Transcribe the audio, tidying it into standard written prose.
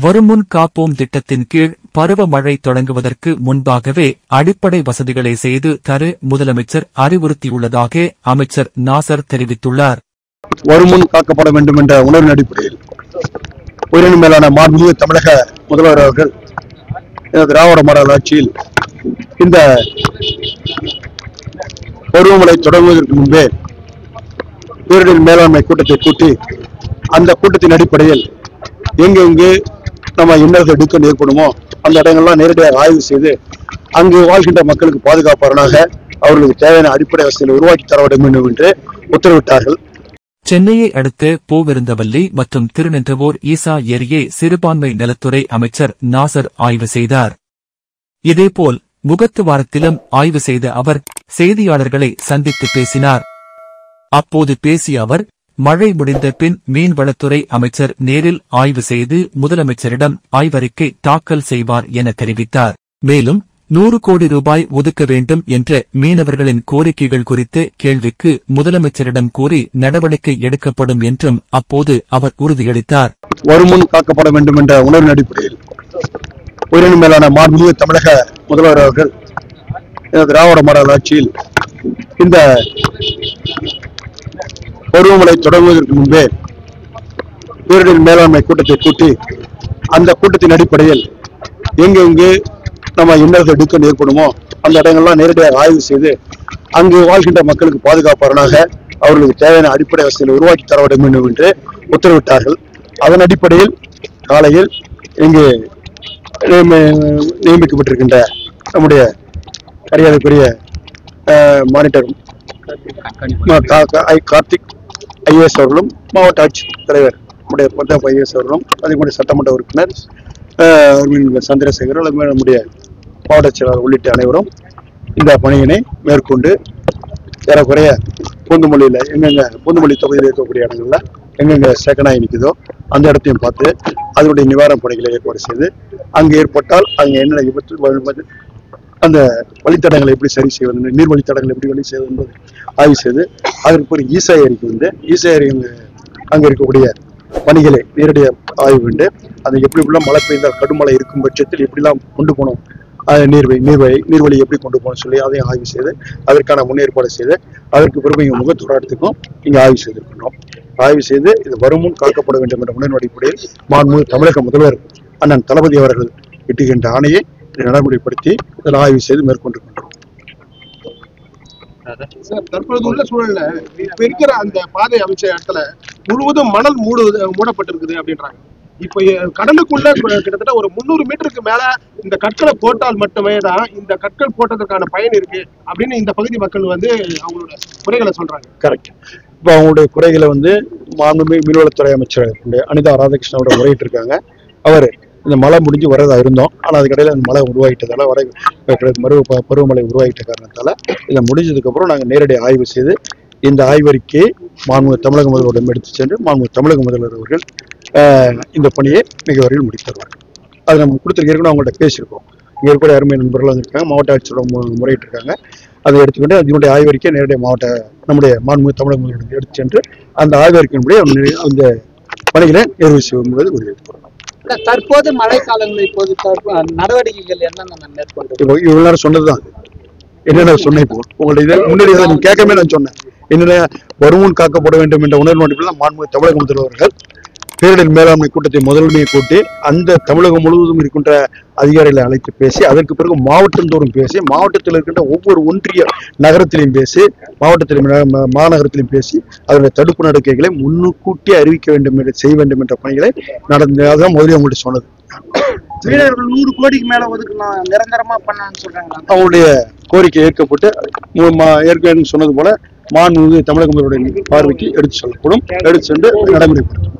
வருமுன் காப்போம் திட்டத்தின் கீழ் பருவமழை தொடங்குவதற்கு முன்பாகவே அடிப்படை வசதிகளை செய்து தர முதலமைச்சர் அறிவுறுத்தியுள்ளதாக அமைச்சர் நாசர் தெரிவித்துள்ளார். வருமுன் காக்கப்பட வேண்டும் என்ற உணர்வின் அடிப்படையில் உயிரினும் மேலான மாண்புமிகு தமிழக முதல்வர் அவர்கள் திராவிட மாடல் ஆட்சியில் இந்த பருவமழை தொடங்குவதற்கு முன்பே பேரிடர் மேலாண்மை கூட்டத்தை கூட்டி அந்த கூட்டத்தின் அடிப்படையில் எங்கெங்கு நம்ம இன்னல்கள் இடுக்கம் ஏற்படுமோ அந்த இடங்கள்லாம் நேரடியாக ஆய்வு செய்து அங்கு வாழ்கின்ற மக்களுக்கு பாதுகாப்பாளராக அவர்களுக்கு தேவையான அடிப்படை வசதிகளை உருவாக்கி தர வேண்டும் என்று உத்தரவிட்டார்கள். சென்னையை அடுத்த பூவிருந்தவல்லி மற்றும் திருநின்றவூர் ஈசா ஏரியை சிறுபான்மை நலத்துறை அமைச்சர் நாசர் ஆய்வு செய்தார். இதேபோல் முகத்துவாரத்திலும் ஆய்வு செய்த அவர் செய்தியாளர்களை சந்தித்து பேசினார். அப்போது பேசிய அவர், மழை முடிந்த பின் மீன்வளத்துறை அமைச்சர் நேரில் ஆய்வு செய்து முதலமைச்சரிடம் ஆய்வறிக்கை தாக்கல் செய்வார் என தெரிவித்தார். மேலும் 100 கோடி ரூபாய் ஒதுக்க வேண்டும் என்ற மீனவர்களின் கோரிக்கைகள் குறித்த கேள்விக்கு முதலமைச்சரிடம் கூறி நடவடிக்கை எடுக்கப்படும் என்றும் அப்போது அவர் உறுதியளித்தார். வருமுன் காக்கப்பட வேண்டும் என்ற உணர்வின் அடிப்படையில் உயிரினும் மேலான மாண்புமிகு தமிழக முதல்வர் அவர்கள் திராவிட மாடல் ஆட்சியில் இந்த பருவமழை தொடங்குவதற்கு முன்பே பேரிடர் மேலாண்மை கூட்டத்தை கூட்டி அந்த கூட்டத்தின் அடிப்படையில் எங்கெங்கு நம்ம இன்னல்கள் இடுக்கம் ஏற்படுமோ அந்த இடங்கள்லாம் நேரடியாக ஆய்வு செய்து அங்கு வாழ்கின்ற மக்களுக்கு பாதுகாப்பாளராக அவர்களுக்கு தேவையான அடிப்படை வசதிகளை உருவாக்கி தர வேண்டும் என்று உத்தரவிட்டார்கள். அதன் அடிப்படையில் காலையில் இங்கு நியமிக்கப்பட்டிருக்கின்ற நம்முடைய மரியாதைக்குரிய மானிட்டர் கார்த்திக் ஐஏஎஸ் அவர்களும் மாவட்ட ஆட்சித் தலைவர் நம்முடைய பஞ்சாப் ஐஏஎஸ் அவர்களும் அதே சட்டமன்ற உறுப்பினர் சந்திரசேகர் நம்முடைய மாவட்ட செயலாளர் உள்ளிட்ட அனைவரும் இந்த பணியினை மேற்கொண்டு ஏறக்குறைய பூந்துமல்லியில் எங்கெங்க பூந்துமல்லி தொகுதியில் இருக்கக்கூடிய இடங்கள்ல எங்கெங்க சேக்கனாய் நிற்குதோ அந்த இடத்தையும் பார்த்து அதனுடைய நிவாரணப் பணிகளை ஏற்பாடு செய்து அங்கு ஏற்பட்டால் அங்கே என்னென்ன விபத்து அந்த வழித்தடங்களை எப்படி சரி செய்வது, நீர் வழித்தடங்களை எப்படி வழி செய்வது என்பதை ஆய்வு செய்து அதற்கு ஒரு ஈசா ஏரிக்கு ஈசா ஏரி அங்கே இருக்கக்கூடிய பணிகளை நேரடியாக ஆய்வு கொண்டு அதை எப்படிலாம் மழை பெய்தால் கடுமழை இருக்கும் பட்சத்தில் எப்படிலாம் கொண்டு போகணும், நீர்வழி எப்படி கொண்டு போகணும்னு சொல்லி அதையும் ஆய்வு செய்து அதற்கான முன்னேற்பாடு செய்து அதற்கு பிறகு இங்கே முகத்துறாடத்துக்கும் இங்கே ஆய்வு செய்திருக்கணும். ஆய்வு செய்து இது வருமுன் காக்கப்பட வேண்டும் என்ற உணர்வு அடிப்படையில் மாண்புமிகு தமிழக முதல்வர் அண்ணன் தளபதி அவர்கள் இட்டுகின்ற ஆணையை நடைமுறைப்படுத்தி இதில் ஆய்வு செய்து மேற்கொண்டிருக்கின்றோம். தற்போது உள்ள சூழல்ல இப்ப இருக்கிற அந்த பாதை அமைச்ச இடத்துல முழுவதும் மணல் மூடப்பட்டிருக்குது அப்படின்றாங்க. இப்ப கடலுக்குள்ள கிட்டத்தட்ட ஒரு 300 மீட்டருக்கு மேல இந்த கற்களை போட்டால் மட்டுமே தான் இந்த கற்கள் போட்டதற்கான பயன் இருக்கு அப்படின்னு இந்த பகுதி மக்கள் அவங்களோட குறைகளை சொல்றாங்க. கரெக்ட். இப்போ அவங்களுடைய குறைகளை மாண்புமிகு மீன்வளத்துறை அமைச்சர் அனிதா ராதாகிருஷ்ணனோட முறையிட்டு இருக்காங்க. அவர் இந்த மழை முடிஞ்சு வரதா இருந்தோம், ஆனால் அதுக்கடையில் அந்த மழை உருவாகிட்டதால பருவமழை உருவாகிட்ட காரணத்தால இதை முடிஞ்சதுக்கு அப்புறம் நாங்கள் நேரடி ஆய்வு செய்து இந்த ஆய்வறிக்கையை மாண்புமிகு தமிழக முதல்வரிடம் எடுத்து சென்று மாண்புமிகு தமிழக முதல்வர் அவர்கள் இந்த பணியை மிக விரைவில் முடித்தருவார். அதை நம்ம கொடுத்துருக்கோம், அவங்கள்ட்ட பேசியிருக்கோம். இங்கே இருக்கிற அருமை நண்பர்கள் இருக்காங்க, மாவட்ட ஆட்சியரோட முறையிட்டு இருக்காங்க. அதை எடுத்துக்கிட்டு அதனுடைய ஆய்வறிக்கை நேரடியாக நம்முடைய மாண்புமிகு தமிழக முதல்வரிடம் எடுத்து சென்று அந்த ஆய்வறிக்கையின்படி அந்த பணிகளை நிறைவு செய்யும் என்பது உறுதியளிக்கப்படும். தற்போது மழைக்காலங்களில் இப்போது நடவடிக்கைகள் என்னென்ன மேற்கொண்டு இவ்வளவு நேரம் சொன்னதுதான் என்னென்ன சொன்னேன். இப்போ உங்களுடைய முன்னாடி நீங்க கேட்கவே நான் சொன்னேன் என்னென்ன வருமுன் காக்கப்பட வேண்டும் என்ற உணர்வு அடிப்படையில் மாண்புமிகு தமிழக முதல்வர்கள் பேரிடர் மேலாண்மை கூட்டத்தை முதன்மையை கூட்டி அந்த தமிழகம் முழுவதும் இருக்கின்ற அதிகாரிகளை அழைத்து பேசி அதற்கு பிறகு மாவட்டந்தோறும் பேசி மாவட்டத்தில் இருக்கின்ற ஒவ்வொரு ஒன்றிய நகரத்திலையும் பேசி மாவட்டத்திலும் மாநகரத்திலும் பேசி அதனுடைய தடுப்பு நடவடிக்கைகளை முன்கூட்டி அறிவிக்க வேண்டும் என்று செய்ய வேண்டும் என்ற பணிகளை நடந்ததான் முதலில் அவங்கள்ட்ட சொன்னது. 100 கோடிக்கு மேல ஒதுக்கலாம் நிரந்தரமா பண்ணணும்னு சொல்றாங்க. அவங்களுடைய கோரிக்கை ஏற்கப்பட்டு ஏற்கனவே சொன்னது போல மாண்புமிகு தமிழக முதல்வருடைய பார்வைக்கு எடுத்து செல்லப்படும், எடுத்து சென்று நடைமுறைப்படுத்தும்.